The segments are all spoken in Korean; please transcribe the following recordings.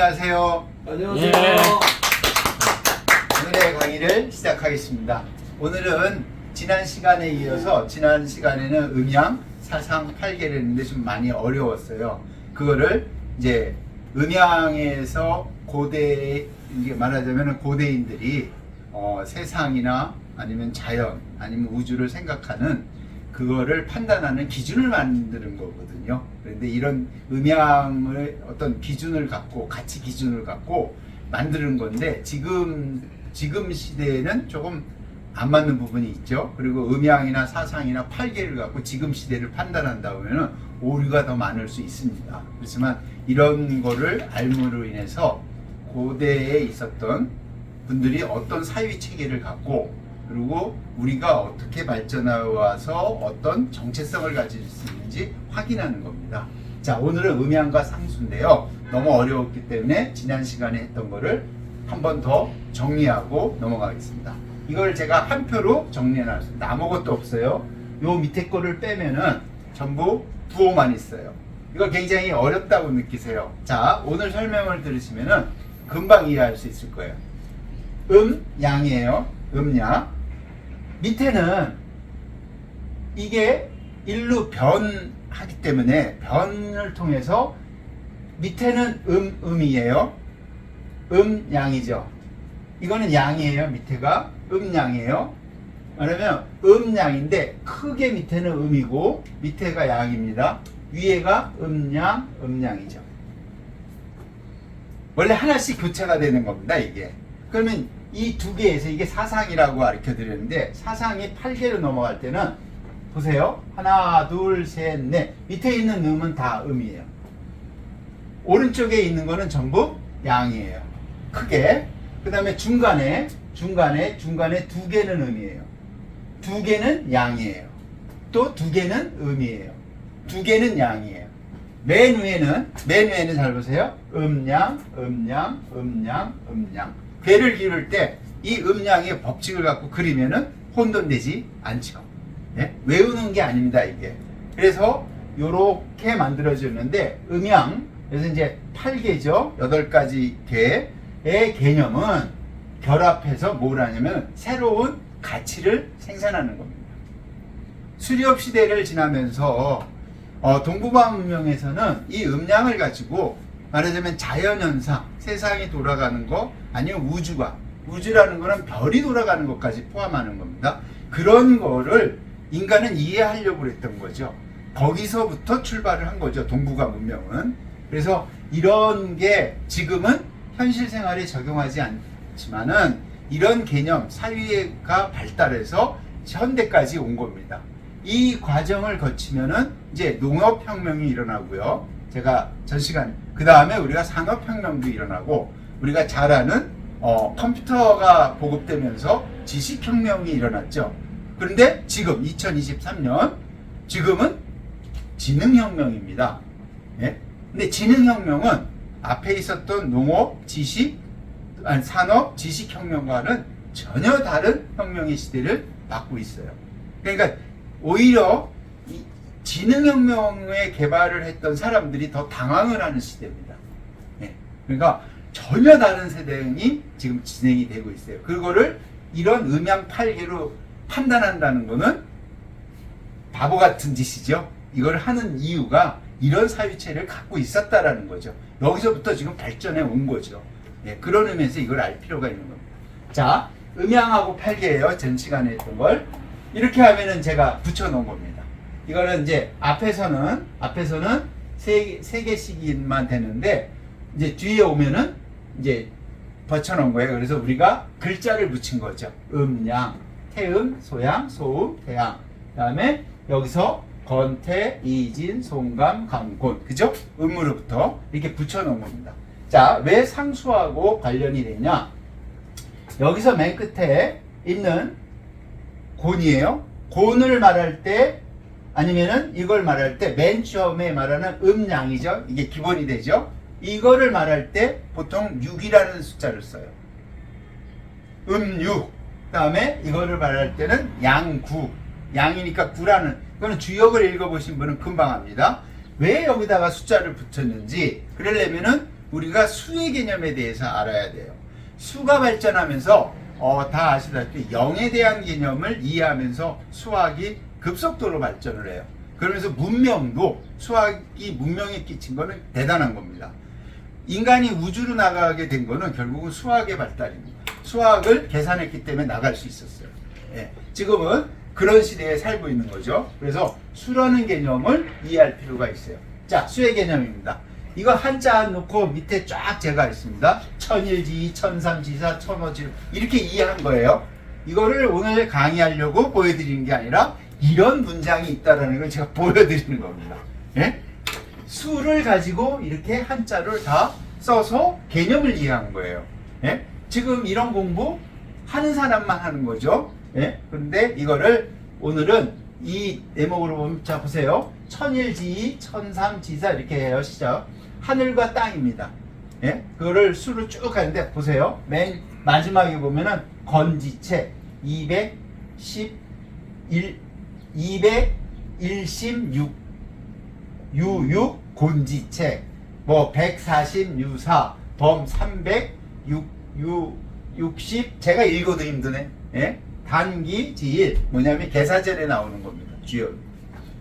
안녕하세요. 안녕하세요. 네. 오늘의 강의를 시작하겠습니다. 오늘은 지난 시간에 이어서 지난 시간에는 음양, 사상, 팔계를 했는데 좀 많이 어려웠어요. 그거를 이제 음양에서 고대, 이게 말하자면 고대인들이 세상이나 아니면 자연, 아니면 우주를 생각하는 그거를 판단하는 기준을 만드는 거거든요. 그런데 이런 음양을 어떤 기준을 갖고, 가치 기준을 갖고 만드는 건데 지금 시대에는 조금 안 맞는 부분이 있죠. 그리고 음양이나 사상이나 팔계를 갖고 지금 시대를 판단한다 보면은 오류가 더 많을 수 있습니다. 그렇지만 이런 거를 알므로 인해서 고대에 있었던 분들이 어떤 사회 체계를 갖고 그리고 우리가 어떻게 발전해 와서 어떤 정체성을 가질 수 있는지 확인하는 겁니다. 자, 오늘은 음양과 상수인데요. 너무 어려웠기 때문에 지난 시간에 했던 거를 한 번 더 정리하고 넘어가겠습니다. 이걸 제가 한 표로 정리해 놨습니다. 아무것도 없어요. 요 밑에 거를 빼면은 전부 부호만 있어요. 이거 굉장히 어렵다고 느끼세요. 자, 오늘 설명을 들으시면은 금방 이해할 수 있을 거예요. 양이에요. 음양. 밑에는 이게 일로 변하기 때문에 변을 통해서 밑에는 음이에요. 양이죠. 이거는 양이에요. 밑에가 양이에요. 그러면 양인데 크게 밑에는 음이고 밑에가 양입니다. 위에가 양이죠. 원래 하나씩 교체가 되는 겁니다. 이게. 그러면 이 두 개에서 이게 사상이라고 가르쳐 드렸는데 사상이 8개로 넘어갈 때는 보세요. 하나, 둘, 셋, 넷. 밑에 있는 음은 다 음이에요. 오른쪽에 있는 거는 전부 양이에요. 크게. 그 다음에 중간에 두 개는 음이에요. 두 개는 양이에요. 또 두 개는 음이에요. 두 개는 양이에요. 맨 위에는 잘 보세요. 음양. 괴를 기울 때 이 음양의 법칙을 갖고 그리면은 혼돈되지 않죠. 네? 외우는 게 아닙니다, 이게. 그래서 요렇게 만들어졌는데 음양, 그래서 이제 8개죠. 8가지 개의 개념은 결합해서 뭘 하냐면 새로운 가치를 생산하는 겁니다. 수렵 시대를 지나면서 동북아 문명에서는 이 음양을 가지고 말하자면 자연현상, 세상이 돌아가는 거, 아니면 우주라는 거는 별이 돌아가는 것까지 포함하는 겁니다. 그런 거를 인간은 이해하려고 했던 거죠. 거기서부터 출발을 한 거죠. 동북아 문명은. 그래서 이런 게 지금은 현실 생활에 적용하지 않지만은 이런 개념, 사회가 발달해서 현대까지 온 겁니다. 이 과정을 거치면은 이제 농업혁명이 일어나고요. 제가 전 시간, 그 다음에 우리가 산업혁명도 일어나고, 우리가 잘 아는 컴퓨터가 보급되면서 지식혁명이 일어났죠. 그런데 지금 2023년, 지금은 지능혁명입니다. 예? 근데 지능혁명은 앞에 있었던 산업, 지식혁명과는 전혀 다른 혁명의 시대를 맞고 있어요. 그러니까 오히려 이 지능혁명의 개발을 했던 사람들이 더 당황을 하는 시대입니다. 예. 그러니까 전혀 다른 세대이 지금 진행이 되고 있어요. 그거를 이런 음양 8개로 판단한다는 거는 바보 같은 짓이죠. 이걸 하는 이유가 이런 사유체를 갖고 있었다라는 거죠. 여기서부터 지금 발전해 온 거죠. 예, 그런 의미에서 이걸 알 필요가 있는 겁니다. 자, 음양하고 8개예요. 전 시간에 했던 걸. 이렇게 하면은 제가 붙여놓은 겁니다. 이거는 이제 앞에서는 세 개씩만 되는데, 이제 뒤에 오면은 이제 붙여놓은 거예요. 그래서 우리가 글자를 붙인 거죠. 양, 태음, 소양, 소음, 태양. 그 다음에 여기서 건태, 이진, 송감, 강곤. 그죠? 음으로부터 이렇게 붙여놓은 겁니다. 자, 왜 상수하고 관련이 되냐? 여기서 맨 끝에 있는 곤이에요. 곤을 말할 때, 아니면은 이걸 말할 때 맨 처음에 말하는 음양이죠. 이게 기본이 되죠. 이거를 말할 때 보통 6이라는 숫자를 써요. 6. 그 다음에 이거를 말할 때는 양구. 양이니까 9라는, 이거는 주역을 읽어보신 분은 금방 압니다. 왜 여기다가 숫자를 붙였는지, 그러려면은 우리가 수의 개념에 대해서 알아야 돼요. 수가 발전하면서 다 아시다시피 0에 대한 개념을 이해하면서 수학이 급속도로 발전을 해요. 그러면서 문명도 수학이 문명에 끼친 거는 대단한 겁니다. 인간이 우주로 나가게 된 거는 결국은 수학의 발달입니다. 수학을 계산했기 때문에 나갈 수 있었어요. 예, 지금은 그런 시대에 살고 있는 거죠. 그래서 수라는 개념을 이해할 필요가 있어요. 자, 수의 개념입니다. 이거 한자 놓고 밑에 쫙 제가 있습니다. 천일지, 천삼지사, 천오지 이렇게 이해한 거예요. 이거를 오늘 강의하려고 보여드리는 게 아니라 이런 문장이 있다는 걸 제가 보여드리는 겁니다. 예? 수를 가지고 이렇게 한자를 다 써서 개념을 이해한 거예요. 예? 지금 이런 공부 하는 사람만 하는 거죠. 예? 그런데 이거를 오늘은 이 대목으로 보면, 자 보세요. 천일지, 천삼지사 이렇게 해요. 시작. 하늘과 땅입니다. 예? 그거를 수를 쭉 하는데 보세요. 맨 마지막에 보면은 건지체 216 유육 곤지체 뭐 140 유사 범 300 60 제가 읽어도 힘드네. 예? 단기 지일 뭐냐면 계사전에 나오는 겁니다.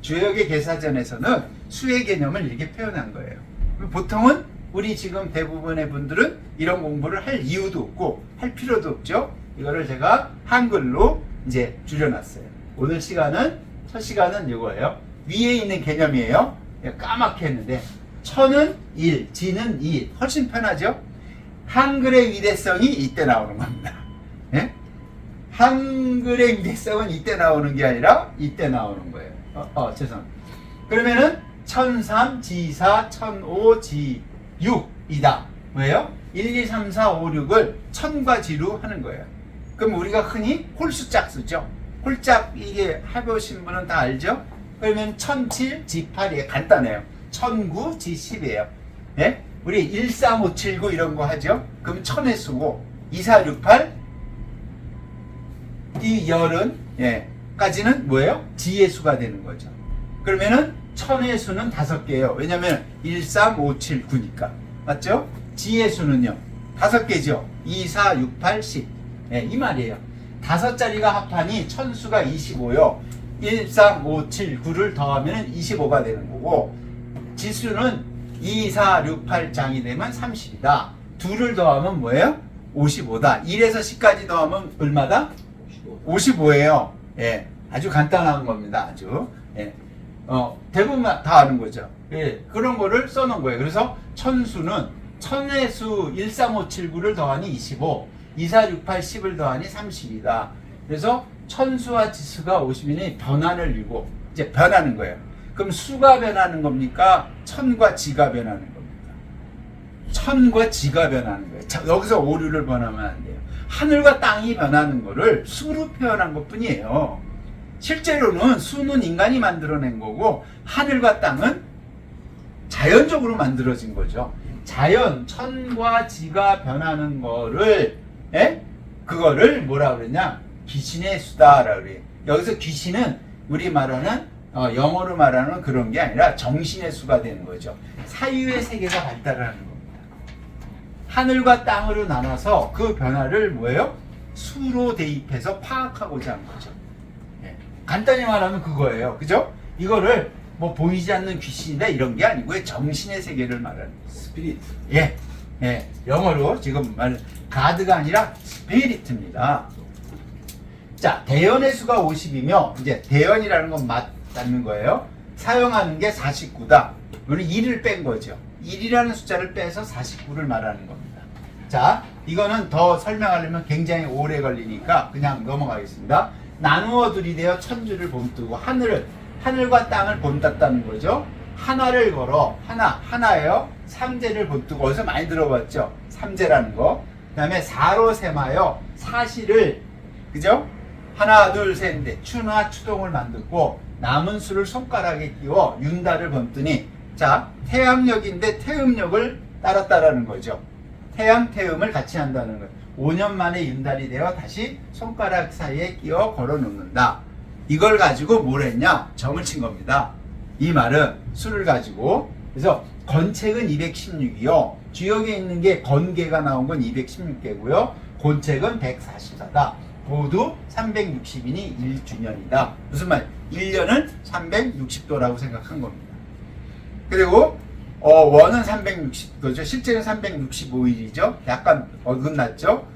주역의 계사전에서는 수의 개념을 이렇게 표현한 거예요. 보통은 우리 지금 대부분의 분들은 이런 공부를 할 이유도 없고 할 필요도 없죠. 이거를 제가 한글로 이제 줄여놨어요. 오늘 시간은 첫 시간은 이거예요. 위에 있는 개념이에요. 까맣게 했는데 천은 1, 지는 2 훨씬 편하죠. 한글의 위대성이 이때 나오는 겁니다. 예? 한글의 위대성은 이때 나오는 게 아니라 이때 나오는 거예요. 죄송합니다. 그러면은 천삼, 지사, 천오, 지6 이다. 왜요? 1, 2, 3, 4, 5, 6을 천과 지로 하는 거예요. 그럼 우리가 흔히 홀수짝 쓰죠. 홀짝 이게 해보신 분은 다 알죠? 그러면 1007, 지8이에요. 간단해요. 1009, 지10이에요. 예? 우리 13579 이런 거 하죠? 그럼 1000의 수고 2468 이 열은 예, 까지는 뭐예요? 지의 수가 되는 거죠. 그러면은 1000의 수는 5개예요. 왜냐면 13579니까. 맞죠? 지의 수는요. 5개죠. 2, 4, 6, 8, 10. 예, 이 말이에요. 5자리가 합하니 천수가 25요. 1, 3, 5, 7, 9를 더하면 25가 되는 거고, 지수는 2, 4, 6, 8장이 되면 30이다. 2를 더하면 뭐예요? 55다. 1에서 10까지 더하면 얼마다? 55예요. 예, 아주 간단한 겁니다. 아주. 예. 대부분 다 아는 거죠. 예, 그런 거를 써놓은 거예요. 그래서 천수는 천의 수 1, 3, 5, 7, 9를 더하니 25, 2, 4, 6, 8, 10을 더하니 30이다. 그래서 천수와 지수가 50이니 변환을 이루고 이제 변하는 거예요. 그럼 수가 변하는 겁니까? 천과 지가 변하는 겁니다. 천과 지가 변하는 거예요. 자, 여기서 오류를 변하면 안 돼요. 하늘과 땅이 변하는 거를 수로 표현한 것 뿐이에요. 실제로는 수는 인간이 만들어낸 거고 하늘과 땅은 자연적으로 만들어진 거죠. 자연, 천과 지가 변하는 거를 그거를 뭐라 그러냐? 귀신의 수다라 그래요. 여기서 귀신은 우리 말하는 영어로 말하는 그런 게 아니라 정신의 수가 되는 거죠. 사유의 세계가 발달을 하는 겁니다. 하늘과 땅으로 나눠서 그 변화를 뭐예요? 수로 대입해서 파악하고자 한 거죠. 예. 간단히 말하면 그거예요. 그죠? 이거를 뭐 보이지 않는 귀신이다 이런 게 아니고요. 정신의 세계를 말하는 스피릿. 예. 예. 영어로 지금 말 가드가 아니라 스피릿입니다. 자, 대연의 수가 50이며 이제 대연이라는 건 맞다는 거예요. 사용하는 게 49다. 우리 1을 뺀 거죠. 1이라는 숫자를 빼서 49를 말하는 겁니다. 자, 이거는 더 설명하려면 굉장히 오래 걸리니까 그냥 넘어가겠습니다. 나누어 들이대어 천주를 본뜨고 하늘과 땅을 본땄다는 거죠. 하나를 걸어 하나예요. 삼재를 본뜨고 어디서 많이 들어봤죠. 삼재라는 거. 그 다음에 사로 셈하여 사시를 그죠? 하나 둘 셋인데 추나 추동을 만들고 남은 수를 손가락에 끼워 윤달을 번뜨니 자 태양력인데 태음력을 따랐다라는 거죠. 태양 태음을 같이 한다는 거예요. 5년 만에 윤달이 되어 다시 손가락 사이에 끼워 걸어 놓는다. 이걸 가지고 뭘 했냐? 점을 친 겁니다. 이 말은 수를 가지고 그래서 건책은 216이요. 주역에 있는 게 건개가 나온 건 216개고요. 곤책은 144다. 모두 360인이 1주년이다. 무슨 말? 1년은 360도라고 생각한 겁니다. 그리고 원은 360도죠. 실제는 365일이죠. 약간 어긋났죠.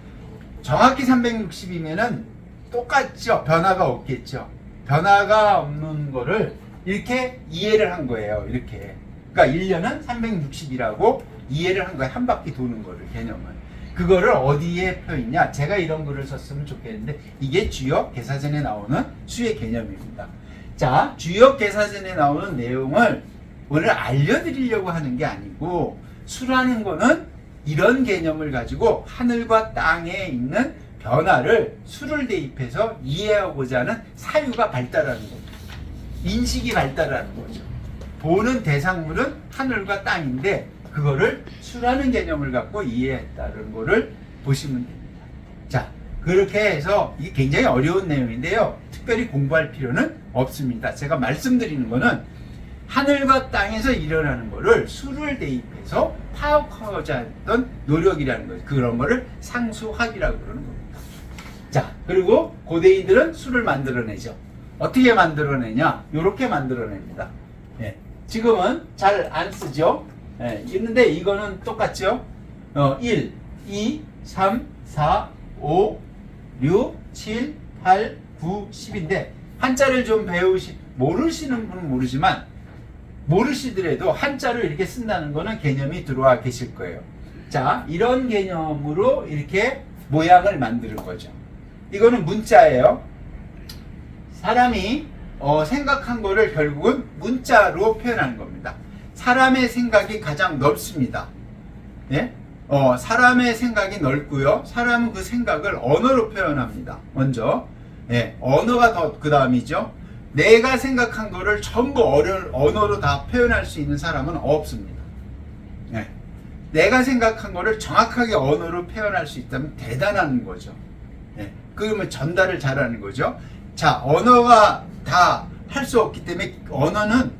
정확히 360이면은 똑같죠. 변화가 없겠죠. 변화가 없는 거를 이렇게 이해를 한 거예요. 이렇게. 그러니까 1년은 360이라고 이해를 한 거예요. 한 바퀴 도는 거를, 개념을. 그거를 어디에 펴있냐? 제가 이런 글을 썼으면 좋겠는데 이게 주역 개사전에 나오는 수의 개념입니다. 자, 주역 개사전에 나오는 내용을 오늘 알려드리려고 하는 게 아니고, 수라는 거는 이런 개념을 가지고 하늘과 땅에 있는 변화를 수를 대입해서 이해하고자 하는 사유가 발달하는 겁니다. 인식이 발달하는 거죠. 보는 대상물은 하늘과 땅인데 그거를 수라는 개념을 갖고 이해했다는 거를 보시면 됩니다. 자, 그렇게 해서 이게 굉장히 어려운 내용인데요. 특별히 공부할 필요는 없습니다. 제가 말씀드리는 거는 하늘과 땅에서 일어나는 거를 수를 대입해서 파악하고자 했던 노력이라는 거예요. 그런 거를 상수학이라고 그러는 겁니다. 자, 그리고 고대인들은 수를 만들어내죠. 어떻게 만들어내냐? 이렇게 만들어냅니다. 예, 지금은 잘 안 쓰죠. 예, 있는데 이거는 똑같죠. 1, 2, 3, 4, 5, 6, 7, 8, 9, 10인데 한자를 좀 모르시는 분은 모르지만 모르시더라도 한자를 이렇게 쓴다는 거는 개념이 들어와 계실 거예요. 자, 이런 개념으로 이렇게 모양을 만드는 거죠. 이거는 문자예요. 사람이 생각한 거를 결국은 문자로 표현하는 겁니다. 사람의 생각이 가장 넓습니다. 예? 사람의 생각이 넓고요. 사람은 그 생각을 언어로 표현합니다. 먼저. 예, 언어가 더 그 다음이죠. 내가 생각한 거를 전부 언어로 다 표현할 수 있는 사람은 없습니다. 예. 내가 생각한 거를 정확하게 언어로 표현할 수 있다면 대단한 거죠. 예. 그러면 전달을 잘하는 거죠. 자, 언어가 다 할 수 없기 때문에 언어는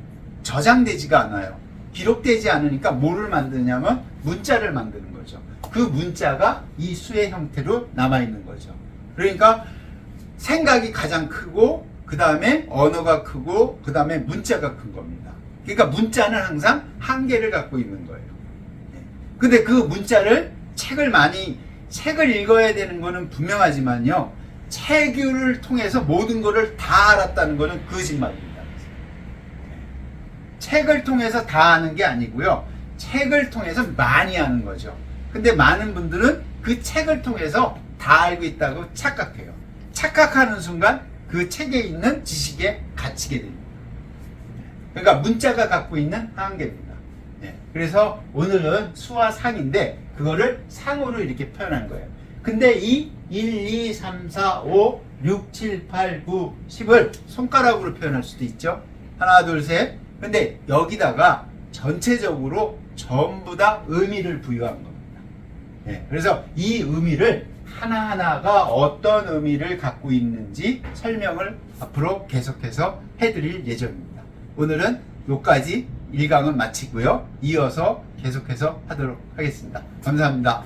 저장되지가 않아요. 기록되지 않으니까 뭐를 만드냐면 문자를 만드는 거죠. 그 문자가 이 수의 형태로 남아있는 거죠. 그러니까 생각이 가장 크고 그 다음에 언어가 크고 그 다음에 문자가 큰 겁니다. 그러니까 문자는 항상 한계를 갖고 있는 거예요. 근데 그 문자를 책을 읽어야 되는 거는 분명하지만요, 책을 통해서 모든 거를 다 알았다는 거는 거짓말입니다. 책을 통해서 다 아는 게 아니고요, 책을 통해서 많이 아는 거죠. 근데 많은 분들은 그 책을 통해서 다 알고 있다고 착각해요. 착각하는 순간 그 책에 있는 지식에 갇히게 됩니다. 그러니까 문자가 갖고 있는 한계입니다. 그래서 오늘은 수와 상인데 그거를 상으로 이렇게 표현한 거예요. 근데 이 1, 2, 3, 4, 5, 6, 7, 8, 9, 10을 손가락으로 표현할 수도 있죠. 하나, 둘, 셋. 근데 여기다가 전체적으로 전부 다 의미를 부여한 겁니다. 그래서 이 의미를 하나하나가 어떤 의미를 갖고 있는지 설명을 앞으로 계속해서 해드릴 예정입니다. 오늘은 여기까지 1강은 마치고요. 이어서 계속해서 하도록 하겠습니다. 감사합니다.